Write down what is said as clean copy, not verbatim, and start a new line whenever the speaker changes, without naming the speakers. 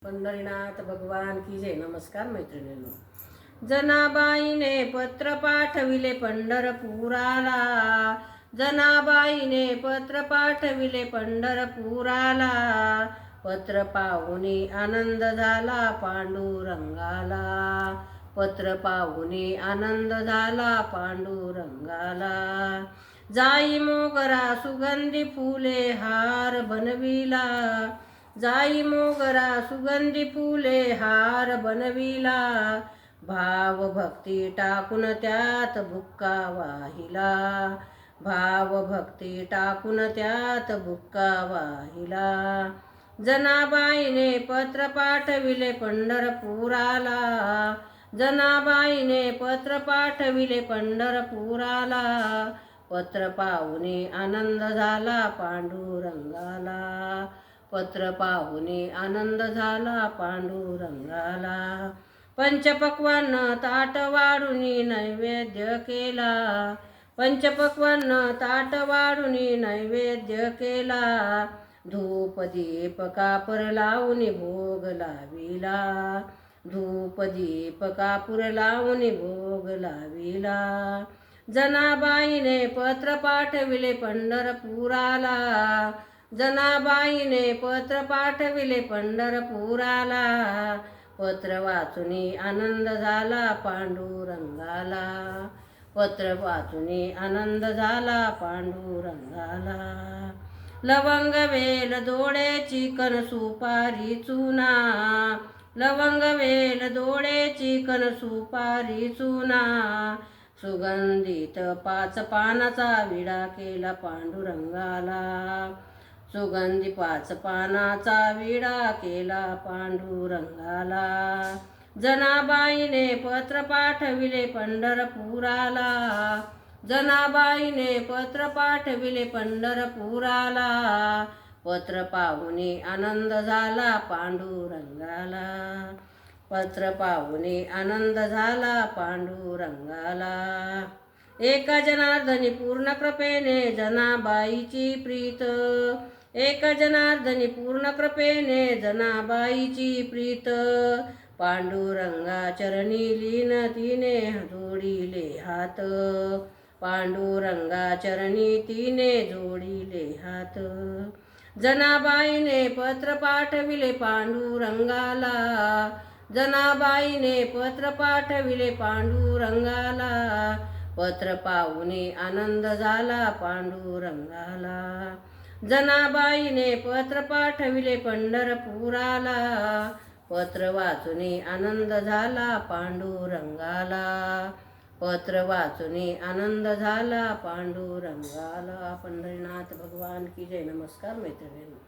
पंढरीनाथ भगवान की जय. नमस्कार मैत्रिणींनो. जनाबाईने पत्र पाठविले पंढरपुराला. जनाबाईने पत्र पाठविले पंढरपुराला. पत्र पाहुनी आनंद झाला पांडुरंगाला. पत्र पाहुनी आनंद झाला पांडुरंगाला. जाई मोगरा सुगंधी फुले हार बनविला. जाई मोगरा सुगंधी फुले हार बनविला. भाव भक्ती टाकून त्यात बुक्का वाहिला. भाव भक्ती टाकून त्यात बुक्का वाहिला. जनाबाईने पत्र पाठविले पंढरपुराला. जनाबाईने पत्र पाठविले पंढरपुराला. पत्र पाहुनी आनंद झाला पांडुरंगाला. पत्र पाहुनी आनंद झाला पांडुरंगाला. पंचपक्वान्न ताट वाढुनी नैवेद्य केला. पंचपक्वान्न ताट वाढुनी नैवेद्य केला. धूप दीप कापूर लावून भोग लाविला. धूप दीप कापूर लावून भोग लाविला. जनाबाईने पत्र पाठविले पंढरपुराला. जनाबाईने पत्र पाठविले पंढरपुराला. पत्र वाचुनी आनंद झाला पांडुरंगाला. पत्र वाचुनी आनंद झाला पांडुरंगाला. लवंग वेल दोडे चिकन सुपारी चुना. लवंग वेल दोडे चिकन सुपारी चुना. सुगंधित 5 पानाचा विडा केला पांडुरंगाला. सुगंधी 5 पानाचा विडा केला पांडुरंगाला. जनाबाईने पत्र पाठविले पंढरपुराला. जनाबाईने पत्र पाठविले पंढरपुराला. पत्र पाहुनी आनंद झाला पांडुरंगाला. पत्र पाहुनी आनंद झाला पांडुरंगाला. एका जनार्दनी पूर्ण कृपेने जनाबाईची प्रीत. एक जनार्दनी पूर्ण कृपेने जनाबाईची प्रीत. पांडुरंगा चरणी लीन तिने जोडिले हात. पांडुरंगा चरणी तिने जोडिले हात. जनाबाईने पत्र पाठविले पांडुरंगाला. जनाबाईने पत्र पाठविले पांडुरंगाला. पत्र पाहुनी आनंद झाला पांडुरंगाला. जनाबाईने पत्र पाठविले पंढरपुराला. पत्र वाचुनी आनंद झाला पांडुरंगाला. पत्र वाचुनी आनंद झाला पांडुरंगाला. पंढरीनाथ भगवान की जय. नमस्कार मैत्रिणींनो.